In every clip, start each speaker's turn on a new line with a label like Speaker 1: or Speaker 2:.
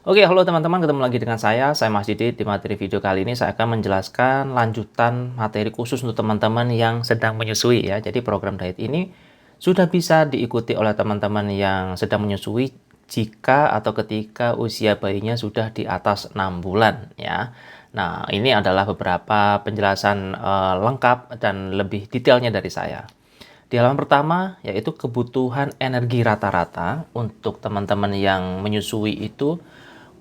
Speaker 1: Oke, halo teman-teman, ketemu lagi dengan saya Mas Didi. Di materi video kali ini saya akan menjelaskan lanjutan materi khusus untuk teman-teman yang sedang menyusui ya. Jadi program diet ini sudah bisa diikuti oleh teman-teman yang sedang menyusui jika atau ketika usia bayinya sudah di atas 6 bulan ya. Nah, ini adalah beberapa penjelasan lengkap dan lebih detailnya dari saya. Di halaman pertama yaitu kebutuhan energi rata-rata untuk teman-teman yang menyusui itu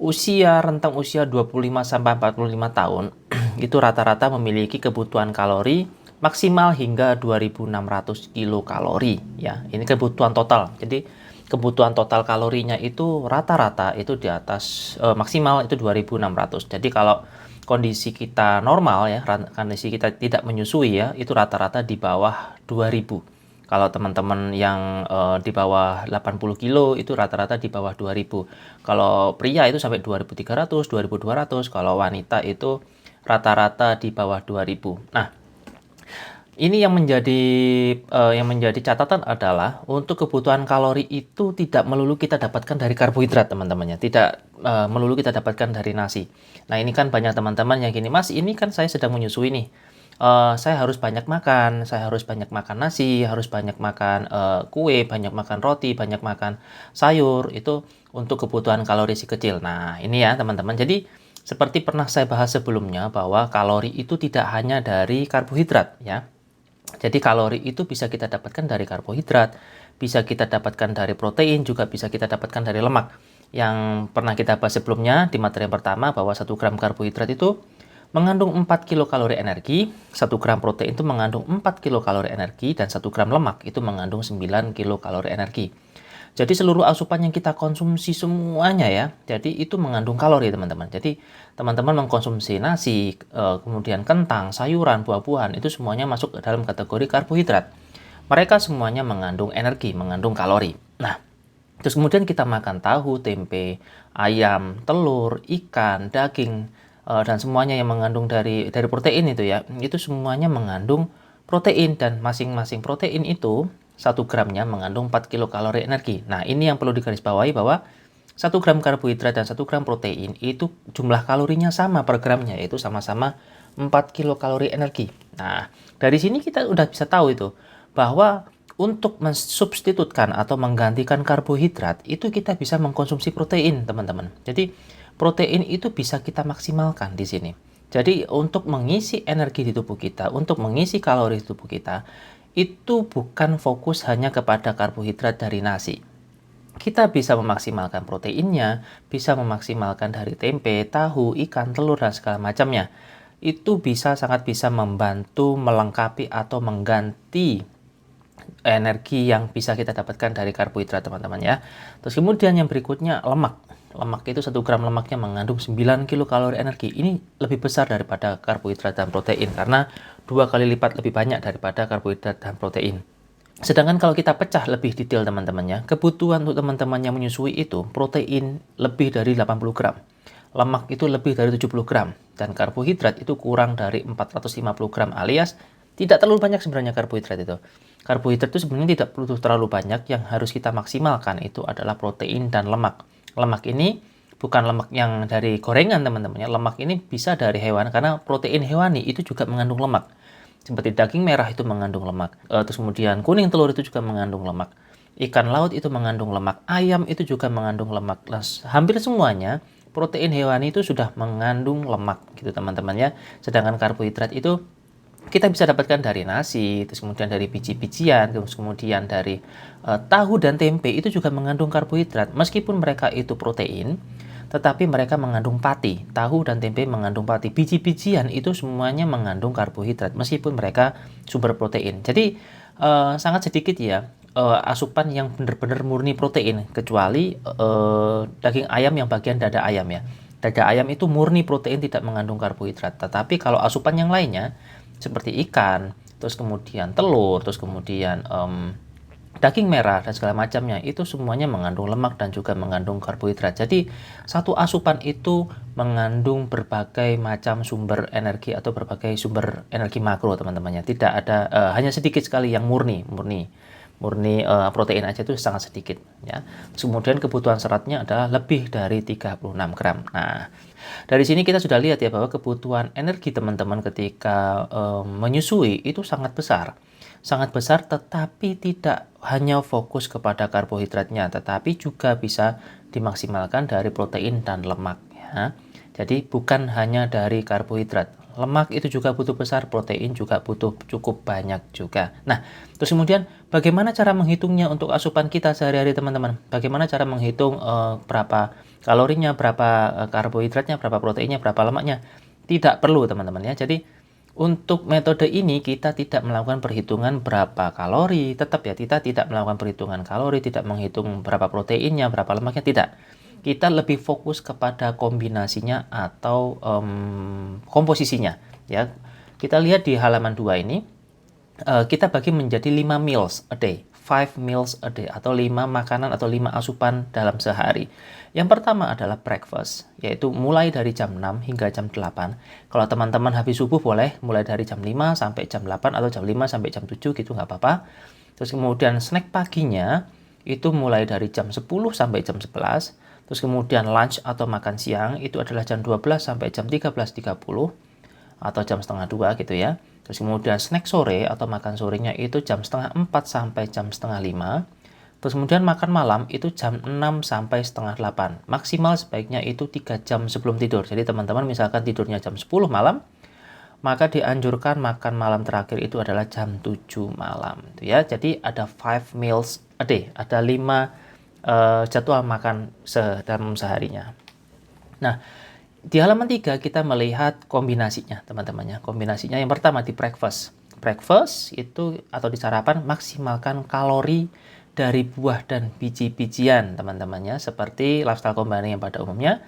Speaker 1: rentang usia 25 sampai 45 tahun itu rata-rata memiliki kebutuhan kalori maksimal hingga 2.600 kilokalori ya. Ini kebutuhan total. Jadi kebutuhan total kalorinya itu rata-rata itu di atas maksimal itu 2.600. Jadi kalau kondisi kita normal ya, kondisi kita tidak menyusui ya, itu rata-rata di bawah 2.000. Kalau teman-teman yang di bawah 80 kilo itu rata-rata di bawah 2000. Kalau pria itu sampai 2300, 2200. Kalau wanita itu rata-rata di bawah 2000. Nah, ini yang menjadi catatan adalah untuk kebutuhan kalori itu tidak melulu kita dapatkan dari karbohidrat, teman-temannya. Tidak melulu kita dapatkan dari nasi. Nah, ini kan banyak teman-teman yang gini, "Mas, ini kan saya sedang menyusui nih. Saya harus banyak makan, saya harus banyak makan nasi, harus banyak makan kue, banyak makan roti, banyak makan sayur, itu untuk kebutuhan kalori si kecil." Nah, ini ya teman-teman. Jadi, seperti pernah saya bahas sebelumnya bahwa kalori itu tidak hanya dari karbohidrat ya. Jadi kalori itu bisa kita dapatkan dari karbohidrat, bisa kita dapatkan dari protein, juga bisa kita dapatkan dari lemak. Yang pernah kita bahas sebelumnya di materi yang pertama bahwa 1 gram karbohidrat itu mengandung 4 kilokalori energi, 1 gram protein itu mengandung 4 kilokalori energi, dan 1 gram lemak itu mengandung 9 kilokalori energi. Jadi seluruh asupan yang kita konsumsi semuanya ya, jadi itu mengandung kalori teman-teman. Jadi teman-teman mengkonsumsi nasi, kemudian kentang, sayuran, buah-buahan, itu semuanya masuk ke dalam kategori karbohidrat. Mereka semuanya mengandung energi, mengandung kalori. Nah, terus kemudian kita makan tahu, tempe, ayam, telur, ikan, daging, dan semuanya yang mengandung dari protein itu ya, itu semuanya mengandung protein, dan masing-masing protein itu 1 gramnya mengandung 4 kilokalori energi. Nah, ini yang perlu digarisbawahi bahwa 1 gram karbohidrat dan 1 gram protein itu jumlah kalorinya sama per gramnya, yaitu sama-sama 4 kilokalori energi. Nah, dari sini kita udah bisa tahu itu bahwa untuk mensubstitutkan atau menggantikan karbohidrat itu kita bisa mengkonsumsi protein, teman-teman. Jadi protein itu bisa kita maksimalkan di sini. Jadi untuk mengisi energi di tubuh kita, untuk mengisi kalori di tubuh kita, itu bukan fokus hanya kepada karbohidrat dari nasi. Kita bisa memaksimalkan proteinnya, bisa memaksimalkan dari tempe, tahu, ikan, telur, dan segala macamnya. Itu sangat bisa membantu melengkapi atau mengganti energi yang bisa kita dapatkan dari karbohidrat, teman-teman ya. Terus kemudian yang berikutnya lemak. Lemak itu 1 gram lemaknya mengandung 9 kilokalori energi. Ini lebih besar daripada karbohidrat dan protein karena 2 kali lipat lebih banyak daripada karbohidrat dan protein. Sedangkan kalau kita pecah lebih detail teman-teman ya, kebutuhan untuk teman-teman yang menyusui itu protein lebih dari 80 gram. Lemak itu lebih dari 70 gram. Dan karbohidrat itu kurang dari 450 gram, alias tidak terlalu banyak sebenarnya karbohidrat itu. Karbohidrat itu sebenarnya tidak perlu terlalu banyak, yang harus kita maksimalkan itu adalah protein dan lemak. Lemak ini bukan lemak yang dari gorengan teman-teman ya. Lemak ini bisa dari hewan karena protein hewani itu juga mengandung lemak. Seperti daging merah itu mengandung lemak. Terus kemudian kuning telur itu juga mengandung lemak. Ikan laut itu mengandung lemak. Ayam itu juga mengandung lemak. Nah, hampir semuanya protein hewani itu sudah mengandung lemak gitu teman-teman ya. Sedangkan karbohidrat itu kita bisa dapatkan dari nasi, terus kemudian dari biji-bijian, terus kemudian dari tahu dan tempe itu juga mengandung karbohidrat. Meskipun mereka itu protein, tetapi mereka mengandung pati. Tahu dan tempe mengandung pati. Biji-bijian itu semuanya mengandung karbohidrat, meskipun mereka sumber protein. Jadi sangat sedikit ya asupan yang benar-benar murni protein, kecuali daging ayam yang bagian dada ayam ya. Dada ayam itu murni protein, tidak mengandung karbohidrat. Tetapi kalau asupan yang lainnya seperti ikan, terus kemudian telur, terus kemudian daging merah dan segala macamnya, itu semuanya mengandung lemak dan juga mengandung karbohidrat. Jadi satu asupan itu mengandung berbagai macam sumber energi atau berbagai sumber energi makro teman-temannya. Tidak ada hanya sedikit sekali yang murni. murni protein aja itu sangat sedikit ya. Kemudian kebutuhan seratnya adalah lebih dari 36 gram. Nah, dari sini kita sudah lihat ya bahwa kebutuhan energi teman-teman ketika menyusui itu sangat besar. Sangat besar, tetapi tidak hanya fokus kepada karbohidratnya, tetapi juga bisa dimaksimalkan dari protein dan lemak ya. Jadi bukan hanya dari karbohidrat. Lemak itu juga butuh besar, protein juga butuh cukup banyak juga. Nah, terus kemudian bagaimana cara menghitungnya untuk asupan kita sehari-hari teman-teman? Bagaimana cara menghitung berapa kalorinya, berapa karbohidratnya, berapa proteinnya, berapa lemaknya? Tidak perlu teman-teman ya. Jadi untuk metode ini kita tidak melakukan perhitungan berapa kalori, tetap ya kita tidak melakukan perhitungan kalori, tidak menghitung berapa proteinnya, berapa lemaknya, tidak. Kita lebih fokus kepada kombinasinya atau komposisinya ya. Kita lihat di halaman 2 ini, kita bagi menjadi 5 meals a day, 5 meals a day, atau 5 makanan atau 5 asupan dalam sehari. Yang pertama adalah breakfast, yaitu mulai dari jam 6 hingga jam 8. Kalau teman-teman habis subuh boleh mulai dari jam 5 sampai jam 8 atau jam 5 sampai jam 7 gitu, nggak apa-apa. Terus kemudian snack paginya itu mulai dari jam 10 sampai jam 11. Terus kemudian lunch atau makan siang itu adalah jam 12 sampai jam 13.30 atau jam setengah 2 gitu ya. Terus kemudian snack sore atau makan sorenya itu jam setengah 4 sampai jam setengah 5. Terus kemudian makan malam itu jam 6 sampai setengah 8. Maksimal sebaiknya itu 3 jam sebelum tidur. Jadi teman-teman misalkan tidurnya jam 10 malam, maka dianjurkan makan malam terakhir itu adalah jam 7 malam. Itu ya. Jadi ada 5 meals a day, ada 5 jadwal makan dalam seharinya. Nah, di halaman 3 kita melihat kombinasinya teman-teman ya. Kombinasinya yang pertama di breakfast. Breakfast itu atau di sarapan maksimalkan kalori dari buah dan biji-bijian teman-temannya, seperti lifestyle company yang pada umumnya.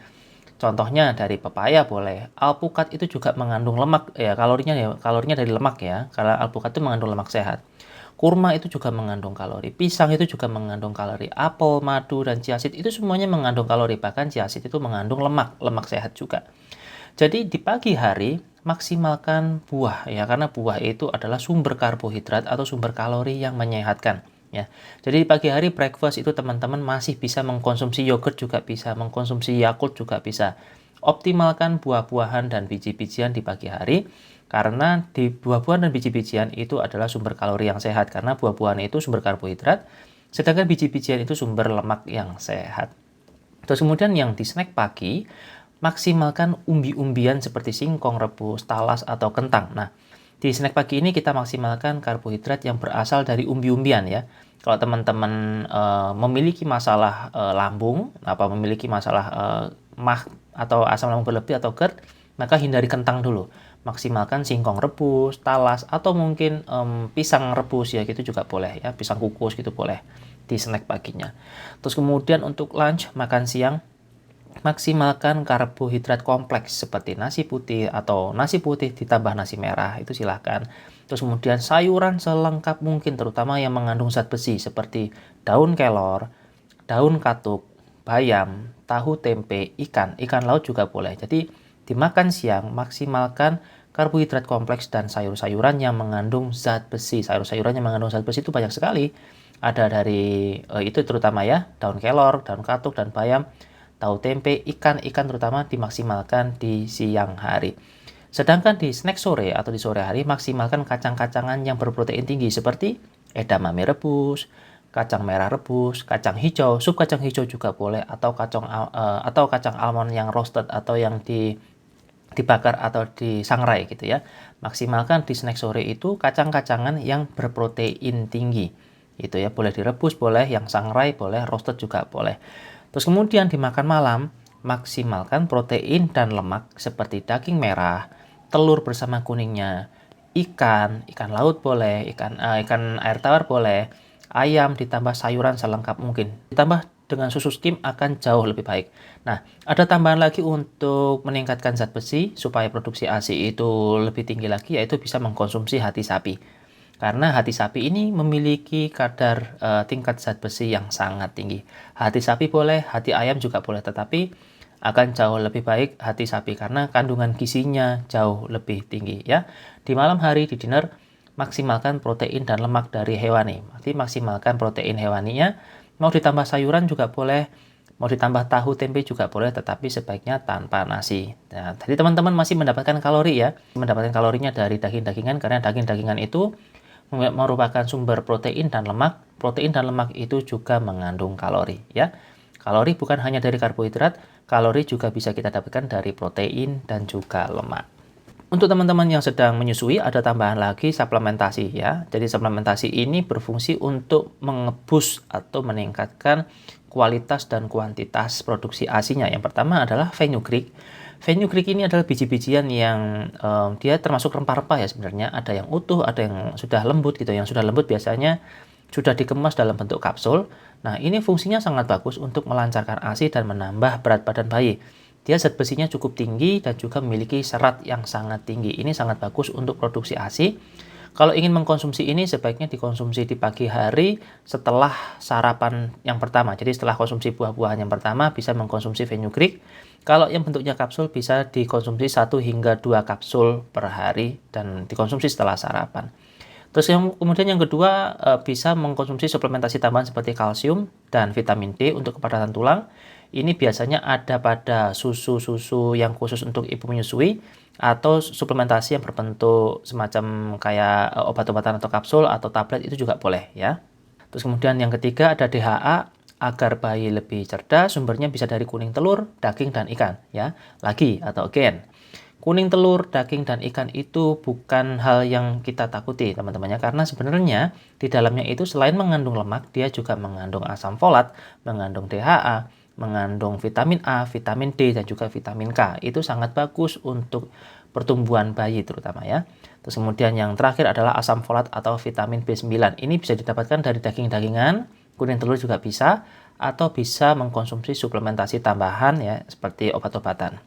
Speaker 1: Contohnya dari pepaya boleh. Alpukat itu juga mengandung lemak ya, kalorinya dari lemak ya. Karena alpukat itu mengandung lemak sehat. Kurma itu juga mengandung kalori, pisang itu juga mengandung kalori, apel, madu, dan chia seed itu semuanya mengandung kalori, bahkan chia seed itu mengandung lemak sehat juga. Jadi di pagi hari maksimalkan buah ya, karena buah itu adalah sumber karbohidrat atau sumber kalori yang menyehatkan ya. Jadi di pagi hari breakfast itu teman-teman masih bisa mengkonsumsi yogurt, juga bisa mengkonsumsi Yakult, juga bisa. Optimalkan buah-buahan dan biji-bijian di pagi hari, karena di buah-buahan dan biji-bijian itu adalah sumber kalori yang sehat, karena buah-buahan itu sumber karbohidrat, sedangkan biji-bijian itu sumber lemak yang sehat. Terus kemudian yang di snack pagi, maksimalkan umbi-umbian seperti singkong rebus, talas, atau kentang. Nah, di snack pagi ini kita maksimalkan karbohidrat yang berasal dari umbi-umbian ya. Kalau teman-teman memiliki masalah lambung, memiliki masalah mah atau asam lambung berlebih atau GERD, maka hindari kentang dulu. Maksimalkan singkong rebus, talas, atau mungkin pisang rebus ya, gitu juga boleh ya, pisang kukus gitu boleh di snack paginya. Terus kemudian untuk lunch, makan siang, maksimalkan karbohidrat kompleks seperti nasi putih atau nasi putih ditambah nasi merah, itu silahkan. Terus kemudian sayuran selengkap mungkin, terutama yang mengandung zat besi seperti daun kelor, daun katuk, bayam, tahu tempe, ikan laut juga boleh. Jadi dimakan siang maksimalkan karbohidrat kompleks dan sayur-sayuran yang mengandung zat besi. Sayur-sayuran yang mengandung zat besi itu banyak sekali. Ada dari itu terutama ya, daun kelor, daun katuk, dan bayam, tahu tempe, ikan terutama dimaksimalkan di siang hari. Sedangkan di snack sore atau di sore hari maksimalkan kacang-kacangan yang berprotein tinggi seperti edamame rebus, kacang merah rebus, kacang hijau, sup kacang hijau juga boleh, atau kacang almond yang roasted atau yang dibakar atau disangrai gitu ya. Maksimalkan di snack sore itu kacang-kacangan yang berprotein tinggi. Itu ya, boleh direbus, boleh yang sangrai, boleh roasted juga boleh. Terus kemudian dimakan malam, maksimalkan protein dan lemak seperti daging merah, telur bersama kuningnya, ikan laut boleh, ikan air tawar boleh, ayam ditambah sayuran selengkap mungkin. Ditambah dengan susu skim akan jauh lebih baik. Nah, ada tambahan lagi untuk meningkatkan zat besi supaya produksi ASI itu lebih tinggi lagi, yaitu bisa mengkonsumsi hati sapi. Karena hati sapi ini memiliki kadar tingkat zat besi yang sangat tinggi. Hati sapi boleh, hati ayam juga boleh, tetapi akan jauh lebih baik hati sapi karena kandungan gizinya jauh lebih tinggi ya. Di malam hari, di dinner, maksimalkan protein dan lemak dari hewani. Berarti maksimalkan protein hewaninya, mau ditambah sayuran juga boleh, mau ditambah tahu tempe juga boleh, tetapi sebaiknya tanpa nasi. Nah, jadi teman-teman masih mendapatkan kalori ya, mendapatkan kalorinya dari daging-dagingan, karena daging-dagingan itu merupakan sumber protein dan lemak. Protein dan lemak itu juga mengandung kalori ya. Kalori bukan hanya dari karbohidrat, kalori juga bisa kita dapatkan dari protein dan juga lemak. Untuk teman-teman yang sedang menyusui, ada tambahan lagi suplementasi ya. Jadi suplementasi ini berfungsi untuk mengebus atau meningkatkan kualitas dan kuantitas produksi ASI-nya. Yang pertama adalah fenugreek. Fenugreek ini adalah biji-bijian yang dia termasuk rempah-rempah ya sebenarnya. Ada yang utuh, ada yang sudah lembut gitu. Yang sudah lembut biasanya sudah dikemas dalam bentuk kapsul. Nah, ini fungsinya sangat bagus untuk melancarkan ASI dan menambah berat badan bayi. Dia zat besinya cukup tinggi dan juga memiliki serat yang sangat tinggi. Ini sangat bagus untuk produksi ASI. Kalau ingin mengkonsumsi ini sebaiknya dikonsumsi di pagi hari setelah sarapan yang pertama. Jadi setelah konsumsi buah-buahan yang pertama bisa mengkonsumsi fenugreek. Kalau yang bentuknya kapsul bisa dikonsumsi 1 hingga 2 kapsul per hari dan dikonsumsi setelah sarapan. Terus kemudian yang kedua bisa mengkonsumsi suplementasi tambahan seperti kalsium dan vitamin D untuk kepadatan tulang. Ini biasanya ada pada susu-susu yang khusus untuk ibu menyusui atau suplementasi yang berbentuk semacam kayak obat-obatan atau kapsul atau tablet itu juga boleh ya. Terus kemudian yang ketiga ada DHA agar bayi lebih cerdas, sumbernya bisa dari kuning telur, daging dan ikan ya. Lagi atau again. Kuning telur, daging, dan ikan itu bukan hal yang kita takuti teman-temannya, karena sebenarnya di dalamnya itu selain mengandung lemak, dia juga mengandung asam folat, mengandung DHA, mengandung vitamin A, vitamin D, dan juga vitamin K. Itu sangat bagus untuk pertumbuhan bayi terutama ya. Terus kemudian yang terakhir adalah asam folat atau vitamin B9. Ini bisa didapatkan dari daging-dagingan, kuning telur juga bisa, atau bisa mengkonsumsi suplementasi tambahan ya seperti obat-obatan.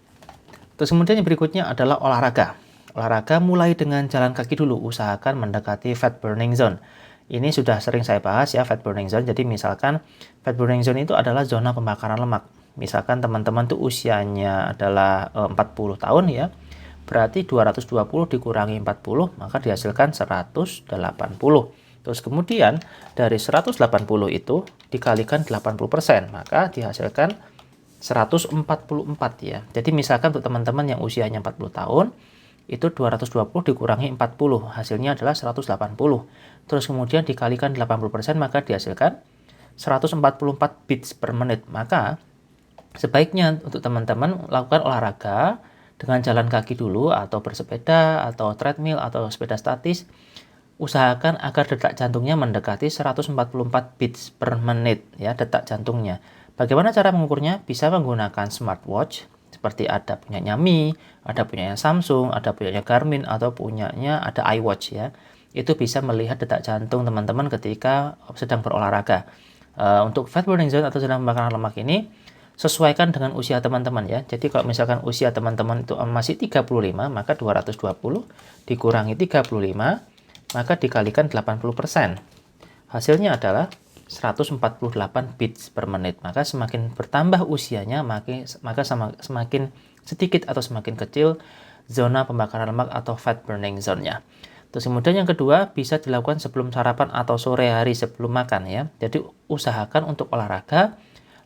Speaker 1: Terus kemudian yang berikutnya adalah olahraga. Olahraga mulai dengan jalan kaki dulu, usahakan mendekati fat burning zone. Ini sudah sering saya bahas ya, fat burning zone. Jadi misalkan fat burning zone itu adalah zona pembakaran lemak. Misalkan teman-teman tuh usianya adalah 40 tahun ya, berarti 220 dikurangi 40, maka dihasilkan 180. Terus kemudian dari 180 itu dikalikan 80%, maka dihasilkan 144 ya. Jadi misalkan untuk teman-teman yang usianya 40 tahun, itu 220 dikurangi 40, hasilnya adalah 180. Terus kemudian dikalikan 80%, maka dihasilkan 144 beats per menit. Maka sebaiknya untuk teman-teman lakukan olahraga dengan jalan kaki dulu, atau bersepeda, atau treadmill, atau sepeda statis. Usahakan agar detak jantungnya mendekati 144 beats per menit ya, detak jantungnya. Bagaimana cara mengukurnya? Bisa menggunakan smartwatch, seperti ada punyanya Mi, ada punyanya Samsung, ada punyanya Garmin, atau punyanya ada iWatch ya. Itu bisa melihat detak jantung teman-teman ketika sedang berolahraga. Untuk fat burning zone atau zona pembakaran lemak ini, sesuaikan dengan usia teman-teman ya. Jadi kalau misalkan usia teman-teman itu masih 35, maka 220 dikurangi 35, maka dikalikan 80%. Hasilnya adalah 148 beats per menit. Maka semakin bertambah usianya, maka semakin sedikit atau semakin kecil zona pembakaran lemak atau fat burning zone-nya. Terus kemudian yang kedua, bisa dilakukan sebelum sarapan atau sore hari sebelum makan ya. Jadi usahakan untuk olahraga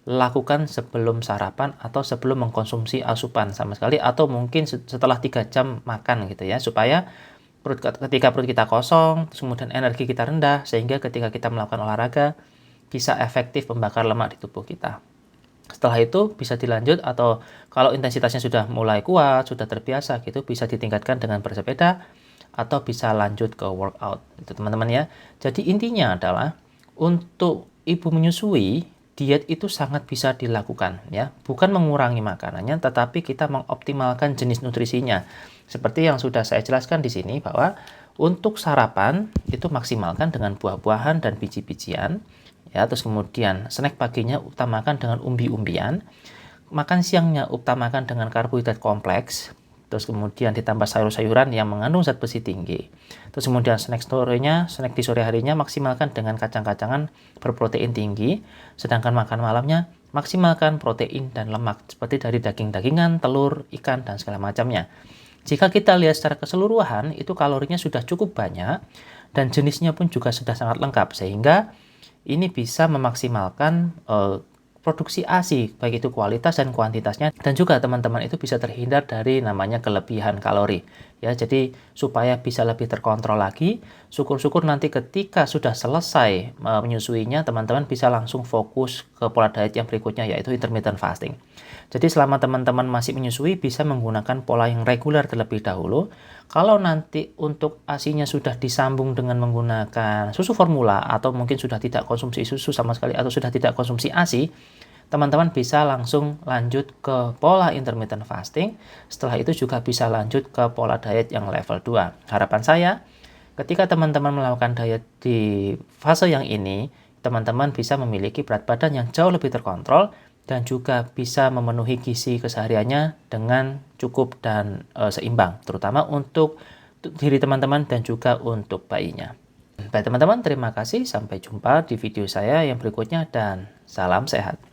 Speaker 1: lakukan sebelum sarapan atau sebelum mengkonsumsi asupan sama sekali, atau mungkin setelah 3 jam makan gitu ya, supaya ketika perut kita kosong, terus kemudian energi kita rendah, sehingga ketika kita melakukan olahraga bisa efektif membakar lemak di tubuh kita. Setelah itu bisa dilanjut, atau kalau intensitasnya sudah mulai kuat, sudah terbiasa gitu, bisa ditingkatkan dengan bersepeda atau bisa lanjut ke workout. Itu teman-teman ya. Jadi intinya adalah untuk ibu menyusui, diet itu sangat bisa dilakukan ya. Bukan mengurangi makanannya, tetapi kita mengoptimalkan jenis nutrisinya. Seperti yang sudah saya jelaskan di sini, bahwa untuk sarapan itu maksimalkan dengan buah-buahan dan biji-bijian ya. Terus kemudian snack paginya utamakan dengan umbi-umbian. Makan siangnya utamakan dengan karbohidrat kompleks. Terus kemudian ditambah sayur-sayuran yang mengandung zat besi tinggi. Terus kemudian snack di sore harinya maksimalkan dengan kacang-kacangan berprotein tinggi. Sedangkan makan malamnya maksimalkan protein dan lemak seperti dari daging-dagingan, telur, ikan, dan segala macamnya. Jika kita lihat secara keseluruhan, itu kalorinya sudah cukup banyak dan jenisnya pun juga sudah sangat lengkap, sehingga ini bisa memaksimalkan produksi ASI, baik itu kualitas dan kuantitasnya, dan juga teman-teman itu bisa terhindar dari namanya kelebihan kalori. Ya, jadi supaya bisa lebih terkontrol lagi, syukur-syukur nanti ketika sudah selesai menyusuinya, teman-teman bisa langsung fokus ke pola diet yang berikutnya, yaitu intermittent fasting. Jadi selama teman-teman masih menyusui, bisa menggunakan pola yang reguler terlebih dahulu. Kalau nanti untuk ASI-nya sudah disambung dengan menggunakan susu formula, atau mungkin sudah tidak konsumsi susu sama sekali, atau sudah tidak konsumsi ASI, teman-teman bisa langsung lanjut ke pola intermittent fasting. Setelah itu juga bisa lanjut ke pola diet yang level 2. Harapan saya, ketika teman-teman melakukan diet di fase yang ini, teman-teman bisa memiliki berat badan yang jauh lebih terkontrol dan juga bisa memenuhi gizi kesehariannya dengan cukup dan seimbang, terutama untuk diri teman-teman dan juga untuk bayinya. Baik teman-teman, terima kasih. Sampai jumpa di video saya yang berikutnya dan salam sehat.